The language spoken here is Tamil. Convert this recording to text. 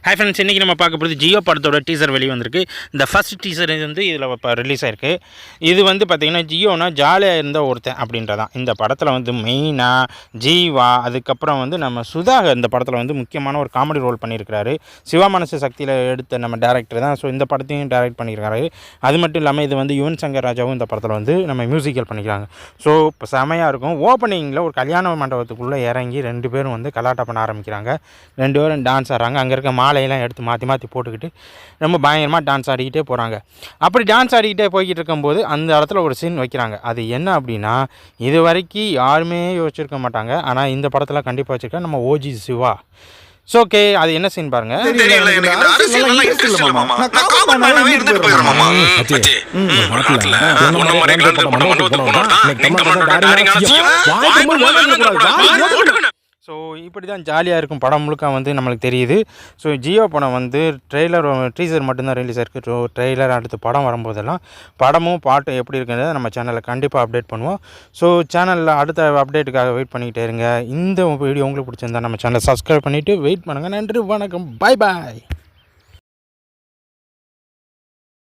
ஹாய் ஃப்ரெண்ட்ஸ், இன்றைக்கி நம்ம பார்க்க போகிறது ஜியோ படத்தோட டீசர் வெளியே வந்திருக்கு. இந்த ஃபஸ்ட் டீசர் வந்து இதில் இப்போ ரிலீஸ் ஆகிருக்கு. இது வந்து பார்த்திங்கன்னா ஜியோனா ஜாலியாக இருந்த ஒருத்தன் அப்படின்றதான். இந்த படத்தில் வந்து மெயினாக ஜீவா, அதுக்கப்புறம் வந்து நம்ம சுதாகர் இந்த படத்தில் வந்து முக்கியமான ஒரு காமெடி ரோல் பண்ணியிருக்கிறாரு. சிவா மனசு சக்தியில் எடுத்த நம்ம டேரக்டர் தான். ஸோ இந்த படத்தையும் டைரக்ட் பண்ணியிருக்காரு. அது மட்டும் இல்லாமல் இது வந்து யுவன் சங்கர் ராஜாவும் இந்த படத்தில் வந்து நம்ம மியூசிக்கல் பண்ணிக்கிறாங்க. ஸோ இப்போ செமையாக இருக்கும். ஓப்பனிங்கில் ஒரு கல்யாண மண்டபத்துக்குள்ளே இறங்கி 2 பேரும் வந்து கலாட்டா பண்ண ஆரம்பிக்கிறாங்க. 2 பேரும் டான்ஸ் ஆடுறாங்க. அங்கே இருக்க மாலையெல்லாம் எடுத்து மாற்றி போட்டுக்கிட்டு ரொம்ப பயங்கரமாக டான்ஸ் ஆடிக்கிட்டே போகிறாங்க. அப்படி டான்ஸ் ஆடிக்கிட்டே போய்கிட்டு இருக்கும்போது அந்த இடத்துல ஒரு சீன் வைக்கிறாங்க. அது என்ன அப்படின்னா, இது வரைக்கும் யாருமே யோசிச்சிருக்க மாட்டாங்க. ஆனால் இந்த படத்தில் கண்டிப்பாக வச்சுருக்கேன் நம்ம ஓஜி சிவா. ஸோ ஓகே, அது என்ன சீன் பாருங்க. ஸோ இப்படி தான் ஜாலியாக இருக்கும் படம் முழுக்க வந்து நம்மளுக்கு தெரியுது. ஸோ ஜியோ படம் வந்து டீசர் மட்டும்தான் ரிலீஸ் ஆயிருக்கு. ஸோ ட்ரெய்லர் அடுத்து படம் வரும்போதெல்லாம் படமும் பாட்டும் எப்படி இருக்குன்றதை நம்ம சேனலில் கண்டிப்பாக அப்டேட் பண்ணுவோம். ஸோ சேனலில் அடுத்த அப்டேட்டுக்காக வெயிட் பண்ணிக்கிட்டே இருங்க. இந்த வீடியோ உங்களுக்கு பிடிச்சிருந்தா நம்ம சேனலை சப்ஸ்கிரைப் பண்ணிவிட்டு வெயிட் பண்ணுங்கள். நன்றி, வணக்கம், பாய் பாய்.